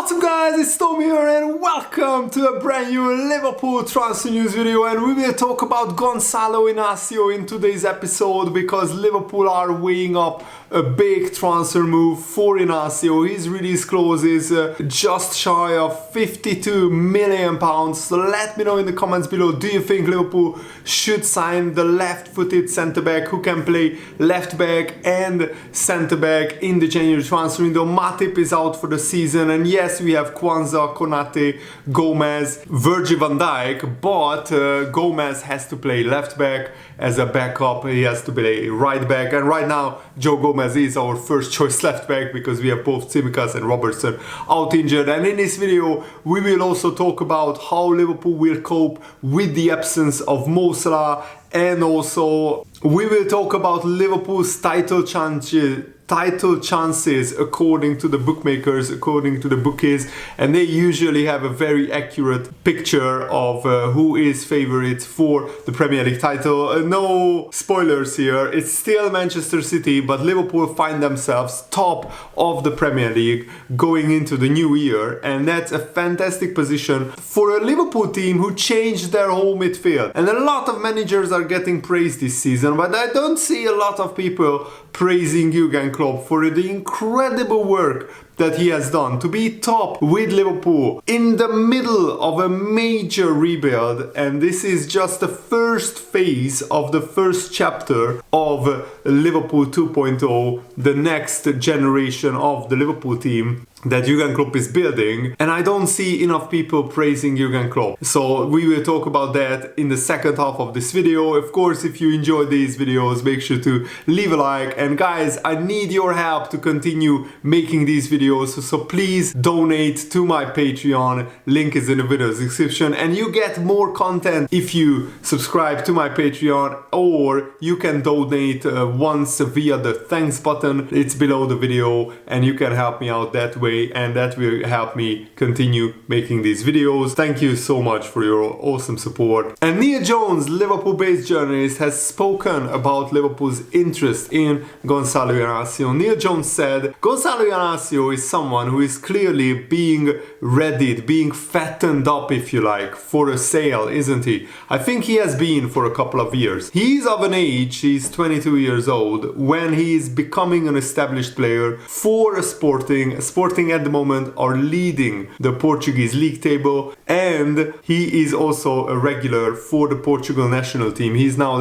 What's up guys, it's Tom here and welcome to a brand new Liverpool transfer news video, and we will talk about Gonzalo Inacio in today's episode because Liverpool are weighing up a big transfer move for Inacio. His release clause is just shy of £52 million. So let me know in the comments below, do you think Liverpool should sign the left-footed centre-back who can play left-back and centre-back in the January transfer window? Matip is out for the season, and yes, we have Kwanzaa, Konate, Gomez, Virgil van Dijk, but Gomez has to play left-back as a backup. He has to play right-back, and right now Joe Gomez is our first choice left-back because we have both Tsimikas and Robertson out injured. And in this video we will also talk about how Liverpool will cope with the absence of Mo Salah, and also we will talk about Liverpool's title chances according to the bookmakers, according to the bookies, and they usually have a very accurate picture of who is favorites for the Premier League title. No spoilers here, it's still Manchester City, but Liverpool find themselves top of the Premier League going into the new year, and that's a fantastic position for a Liverpool team who changed their whole midfield. And a lot of managers are getting praised this season, but I don't see a lot of people praising Jurgen Klopp for the incredible work that he has done to be top with Liverpool in the middle of a major rebuild. And this is just the first phase of the first chapter of Liverpool 2.0, the next generation of the Liverpool team that Jurgen Klopp is building, and I don't see enough people praising Jurgen Klopp. So we will talk about that in the second half of this video. Of course, if you enjoy these videos, make sure to leave a like, and guys, I need your help to continue making these videos, so please donate to my Patreon, link is in the video description, and you get more content if you subscribe to my Patreon, or you can donate once via the thanks button, it's below the video, and you can help me out that way, and that will help me continue making these videos. Thank you so much for your awesome support. And Neil Jones, Liverpool-based journalist, has spoken about Liverpool's interest in Gonzalo Inacio. Neil Jones said, Gonzalo Inacio is someone who is clearly being readied, being fattened up, if you like, for a sale, isn't he? I think he has been for a couple of years. He's of an age, he's 22 years old, when he is becoming an established player for a Sporting at the moment are leading the Portuguese league table, and he is also a regular for the Portugal national team. He's now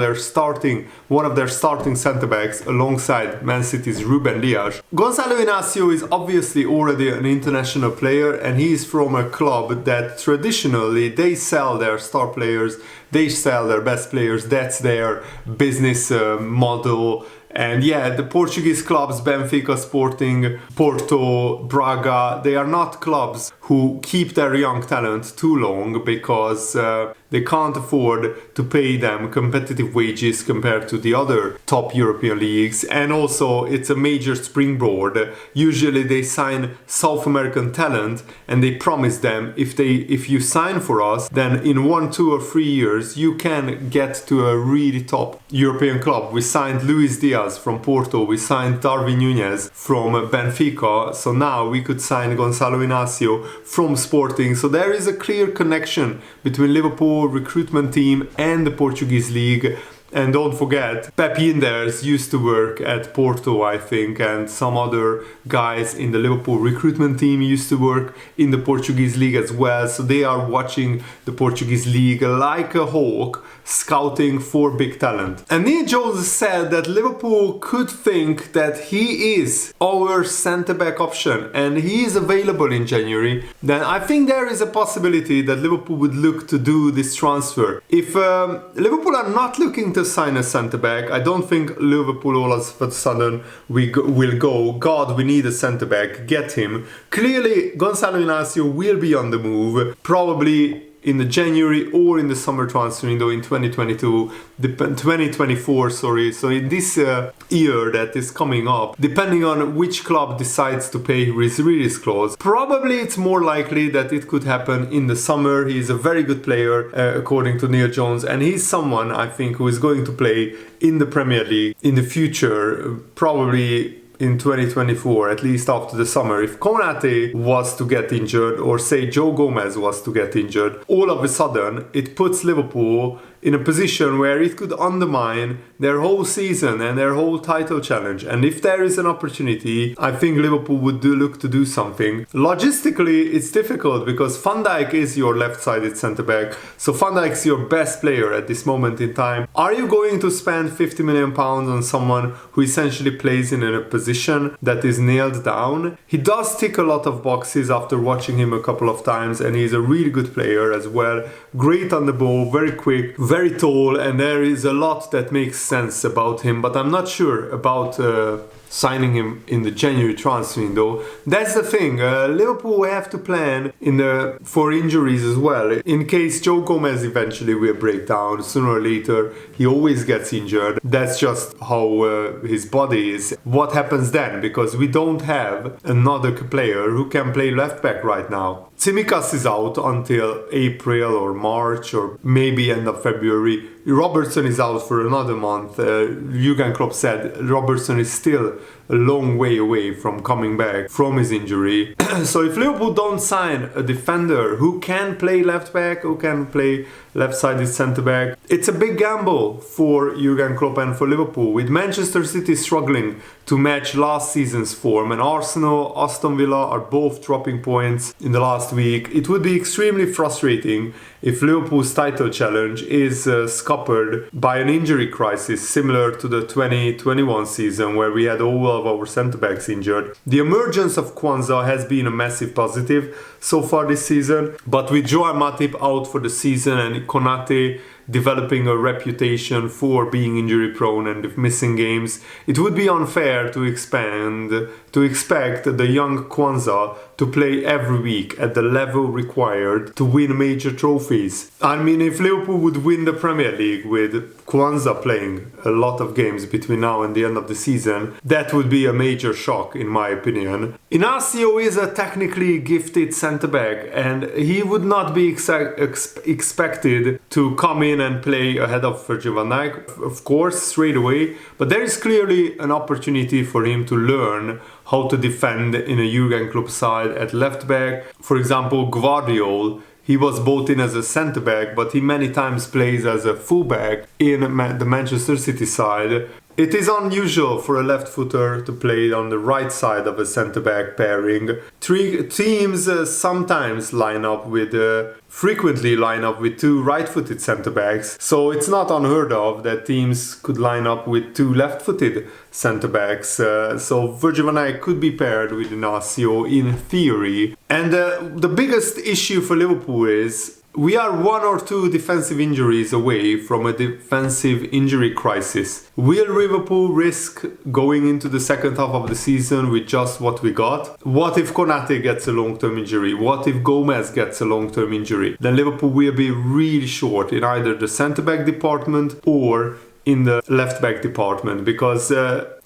one of their starting centre-backs alongside Man City's Ruben Dias. Gonzalo Inacio is obviously already an international player, and he is from a club that traditionally they sell their star players, they sell their best players, that's their business model. And yeah, the Portuguese clubs, Benfica, Sporting, Porto, Braga, they are not clubs who keep their young talent too long because they can't afford to pay them competitive wages compared to the other top European leagues. And also it's a major springboard. Usually they sign South American talent and they promise them if you sign for us, then in 1, 2 or 3 years you can get to a really top European club. We signed Luis Diaz from Porto, we signed Darwin Núñez from Benfica, so now we could sign Gonzalo Inacio from Sporting. So there is a clear connection between Liverpool recruitment team and the Portuguese league. And don't forget, Pep Yinders used to work at Porto, I think, and some other guys in the Liverpool recruitment team used to work in the Portuguese league as well. So they are watching the Portuguese league like a hawk, scouting for big talent. And Neil Jones said that Liverpool could think that he is our centre-back option and he is available in January. Then I think there is a possibility that Liverpool would look to do this transfer. If Liverpool are not looking to sign a centre-back, I don't think Liverpool all of a sudden will go, God, we need a centre-back, get him. Clearly Gonzalo Inacio will be on the move, probably in the January or in the summer transfer window in 2024, sorry. So in this year that is coming up, depending on which club decides to pay his release clause, probably it's more likely that it could happen in the summer. He's a very good player, according to Neil Jones, and he's someone I think who is going to play in the Premier League in the future, probably in 2024, at least after the summer. If Konate was to get injured, or say Joe Gomez was to get injured, all of a sudden it puts Liverpool in a position where it could undermine their whole season and their whole title challenge. And if there is an opportunity, I think Liverpool would look to do something. Logistically, it's difficult because Van Dijk is your left-sided centre-back, so Van Dijk's your best player at this moment in time. Are you going to spend £50 million on someone who essentially plays in a position that is nailed down? He does tick a lot of boxes after watching him a couple of times, and he's a really good player as well. Great on the ball, very quick, very tall, and there is a lot that makes sense about him, but I'm not sure about signing him in the January transfer window. That's the thing. Liverpool have to plan for injuries as well. In case Joe Gomez eventually will break down, sooner or later he always gets injured. That's just how his body is. What happens then? Because we don't have another player who can play left back right now. Tsimikas is out until April or March or maybe end of February. Robertson is out for another month. Jurgen Klopp said Robertson is still a long way away from coming back from his injury. So if Liverpool don't sign a defender who can play left back, who can play left-sided centre-back, it's a big gamble for Jurgen Klopp and for Liverpool. With Manchester City struggling to match last season's form, and Arsenal, Aston Villa are both dropping points in the last week, it would be extremely frustrating if Liverpool's title challenge is scuppered by an injury crisis similar to the 2021 season where we had all of our centre-backs injured. The emergence of Kwanzaa has been a massive positive so far this season, but with Joao Matip out for the season and Konate developing a reputation for being injury prone and missing games, it would be unfair to expect the young Kwanzaa to play every week at the level required to win major trophies. I mean, if Liverpool would win the Premier League with Kwanzaa playing a lot of games between now and the end of the season, that would be a major shock in my opinion. Inacio is a technically gifted centre-back and he would not be expected to come in and play ahead of Virgil van Dijk, of course, straight away, but there is clearly an opportunity for him to learn how to defend in a Jurgen Klopp side at left back. For example, Guardiola, he was brought in as a centre-back, but he many times plays as a full-back in the Manchester City side. It is unusual for a left-footer to play on the right side of a centre-back pairing. Teams sometimes frequently line up with two right-footed centre-backs, so it's not unheard of that teams could line up with two left-footed centre-backs. So Virgil van Dijk could be paired with Inacio in theory. And the biggest issue for Liverpool is we are one or two defensive injuries away from a defensive injury crisis. Will Liverpool risk going into the second half of the season with just what we got? What if Konate gets a long-term injury? What if Gomez gets a long-term injury? Then Liverpool will be really short in either the centre-back department or in the left-back department, because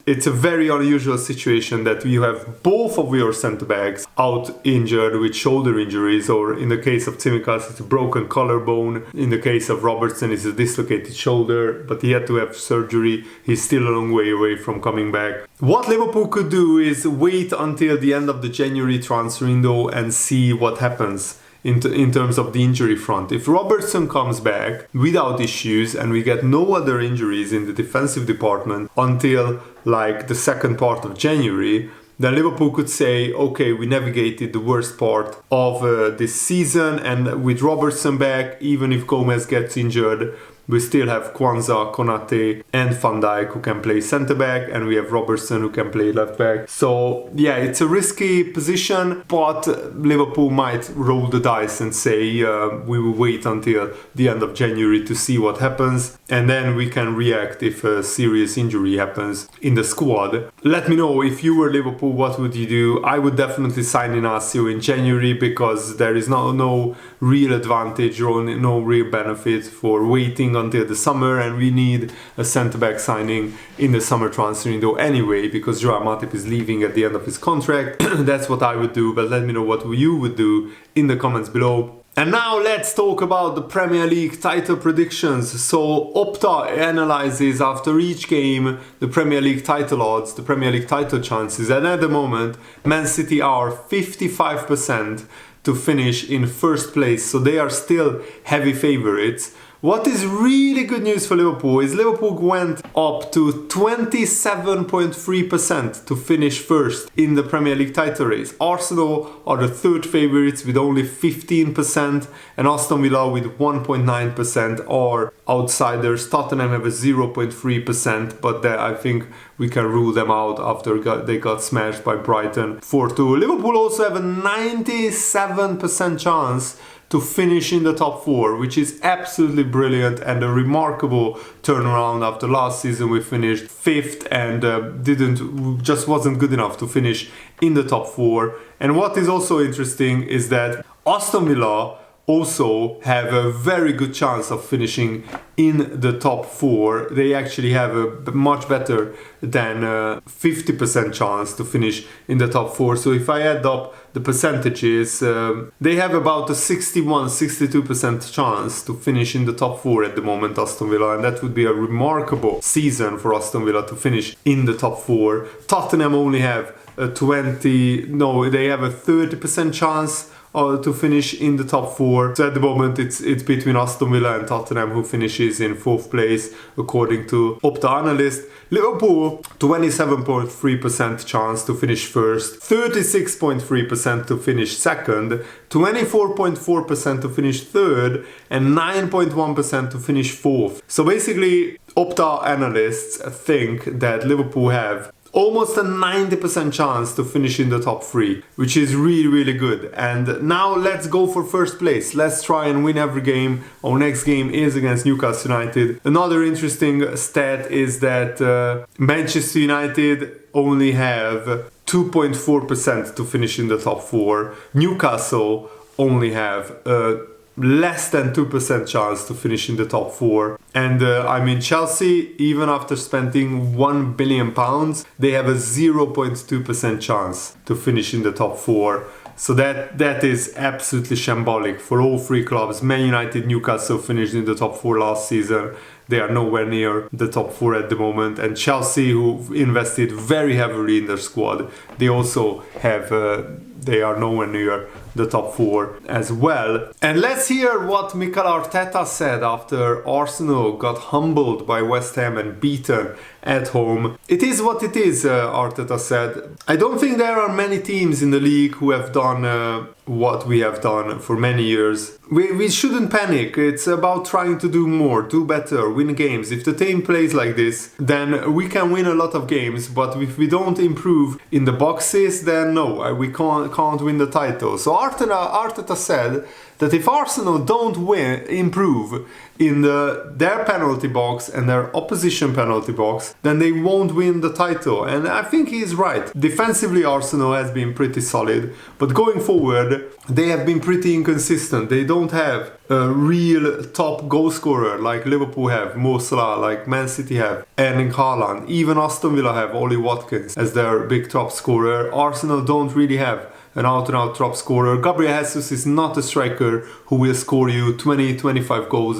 it's a very unusual situation that you have both of your centre-backs out injured with shoulder injuries, or in the case of Tsimikas it's a broken collarbone, in the case of Robertson it's a dislocated shoulder, but he had to have surgery. He's still a long way away from coming back. What Liverpool could do is wait until the end of the January transfer window and see what happens in terms of the injury front. If Robertson comes back without issues and we get no other injuries in the defensive department until like the second part of January, then Liverpool could say, okay, we navigated the worst part of this season, and with Robertson back, even if Gomez gets injured, we still have Kwanzaa, Konate and Van Dijk who can play centre-back, and we have Robertson who can play left-back. So yeah, it's a risky position, but Liverpool might roll the dice and say we will wait until the end of January to see what happens, and then we can react if a serious injury happens in the squad. Let me know, if you were Liverpool, what would you do? I would definitely sign Inacio in January, because there is no real advantage or no real benefit for waiting until the summer, and we need a centre-back signing in the summer transfer window anyway, because Joao Matip is leaving at the end of his contract. That's what I would do, but let me know what you would do in the comments below. And now let's talk about the Premier League title predictions. So Opta analyzes after each game the Premier League title odds, the Premier League title chances, and at the moment Man City are 55% to finish in first place, so they are still heavy favorites. What is really good news for Liverpool is Liverpool went up to 27.3% to finish first in the Premier League title race. Arsenal are the third favorites with only 15%, and Aston Villa with 1.9% are outsiders. Tottenham have a 0.3%, but I think we can rule them out after they got smashed by Brighton 4-2. Liverpool also have a 97% chance to finish in the top 4, which is absolutely brilliant and a remarkable turnaround after last season. We finished 5th and just wasn't good enough to finish in the top 4. And what is also interesting is that Aston Villa also have a very good chance of finishing in the top 4. They actually have a much better than 50% chance to finish in the top 4. So if I add up the percentages, they have about a 61-62% chance to finish in the top 4 at the moment, Aston Villa, and that would be a remarkable season for Aston Villa to finish in the top 4. Tottenham only have they have a 30% chance to finish in the top 4. So at the moment it's between Aston Villa and Tottenham who finishes in 4th place according to Opta analyst. Liverpool 27.3% chance to finish first, 36.3% to finish second, 24.4% to finish third, and 9.1% to finish 4th. So basically Opta analysts think that Liverpool have almost a 90% chance to finish in the top 3, which is really, really good. And now let's go for first place. Let's try and win every game. Our next game is against Newcastle United. Another interesting stat is that Manchester United only have 2.4% to finish in the top 4. Newcastle only have less than 2% chance to finish in the top 4. And Chelsea, even after spending £1 billion, they have a 0.2% chance to finish in the top 4. So that is absolutely shambolic for all 3 clubs. Man United, Newcastle finished in the top 4 last season. They are nowhere near the top 4 at the moment. And Chelsea, who invested very heavily in their squad, they also have they are nowhere near the top 4 as well. And let's hear what Mikel Arteta said after Arsenal got humbled by West Ham and beaten at home. It is what it is, Arteta said. I don't think there are many teams in the league who have done what we have done for many years. We shouldn't panic. It's about trying to do more, do better, win games. If the team plays like this, then we can win a lot of games. But if we don't improve in the boxes, then no, we can't win the title. So Arteta said that if Arsenal don't improve in their penalty box and their opposition penalty box, then they won't win the title. And I think he's right. Defensively, Arsenal has been pretty solid, but going forward, they have been pretty inconsistent. They don't have a real top goal scorer like Liverpool have, Mo Salah, like Man City have, Erling Haaland. Even Aston Villa have Ollie Watkins as their big top scorer. Arsenal don't really have an out-and-out top scorer. Gabriel Jesus is not a striker who will score you 20-25 goals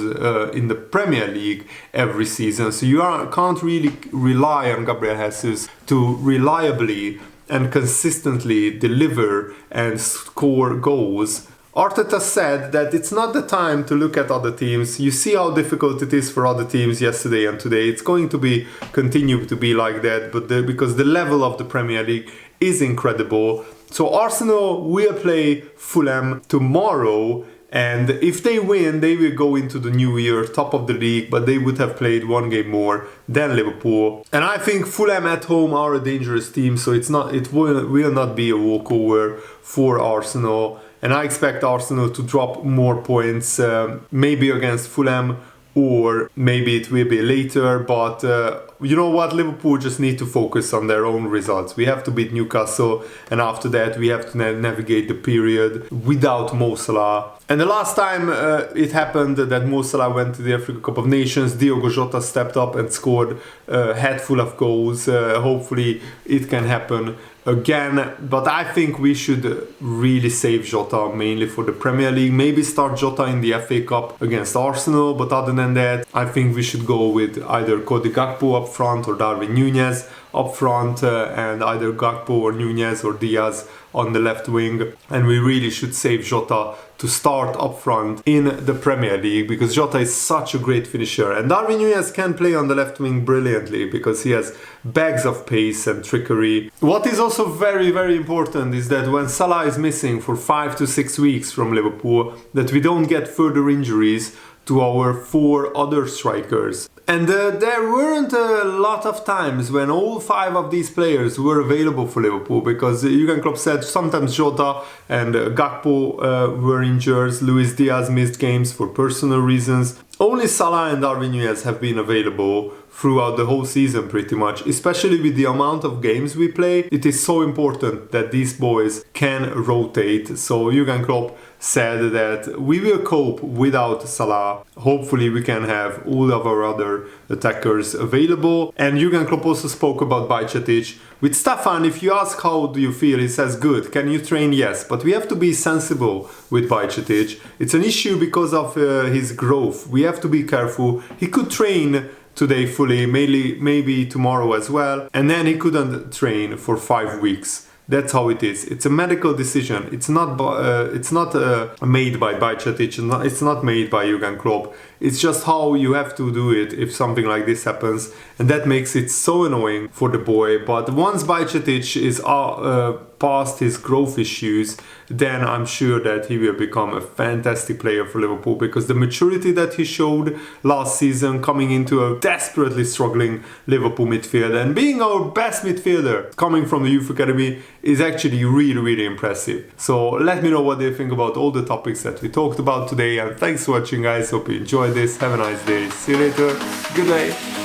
in the Premier League every season. So you can't really rely on Gabriel Jesus to reliably and consistently deliver and score goals. Arteta said that it's not the time to look at other teams. You see how difficult it is for other teams yesterday and today. It's going to continue to be like that, but because the level of the Premier League is incredible. So Arsenal will play Fulham tomorrow, and if they win, they will go into the new year top of the league, but they would have played 1 game more than Liverpool. And I think Fulham at home are a dangerous team, so it will not be a walkover for Arsenal. And I expect Arsenal to drop more points, maybe against Fulham, or maybe it will be later, but you know what, Liverpool just need to focus on their own results. We have to beat Newcastle, and after that we have to navigate the period without Mo Salah. And the last time it happened that Mo Salah went to the Africa Cup of Nations, Diogo Jota stepped up and scored a head full of goals. Hopefully it can happen again, but I think we should really save Jota mainly for the Premier League. Maybe start Jota in the FA Cup against Arsenal, but other than that, I think we should go with either Cody Gakpo up front or Darwin Núñez up front, and either Gakpo or Núñez or Diaz on the left wing. And we really should save Jota to start up front in the Premier League, because Jota is such a great finisher, and Darwin Núñez can play on the left wing brilliantly because he has bags of pace and trickery. What is also very, very important is that when Salah is missing for 5 to 6 weeks from Liverpool, that we don't get further injuries to our 4 other strikers. And there weren't a lot of times when all 5 of these players were available for Liverpool, because Jurgen Klopp said sometimes Jota and Gakpo were injured, Luis Diaz missed games for personal reasons. Only Salah and Darwin Núñez have been available throughout the whole season pretty much, especially with the amount of games we play. It is so important that these boys can rotate. So Jurgen Klopp said that we will cope without Salah. Hopefully we can have all of our other attackers available. And Jurgen Klopp also spoke about Bajcetic. With Stefan, if you ask how do you feel, he says good. Can you train? Yes. But we have to be sensible with Bajcetic. It's an issue because of his growth. We have to be careful. He could train today fully, maybe tomorrow as well, and then he couldn't train for 5 weeks. That's how it is. It's a medical decision. It's not made by Bajcetic. It's not made by Jurgen Klopp. It's just how you have to do it if something like this happens, and that makes it so annoying for the boy. But once Bajcetic is past his growth issues, then I'm sure that he will become a fantastic player for Liverpool, because the maturity that he showed last season, coming into a desperately struggling Liverpool midfield and being our best midfielder coming from the youth academy, is actually really, really impressive. So let me know what you think about all the topics that we talked about today, and thanks for watching, guys. Hope you enjoyed this. Have a nice day. See you later. Good day.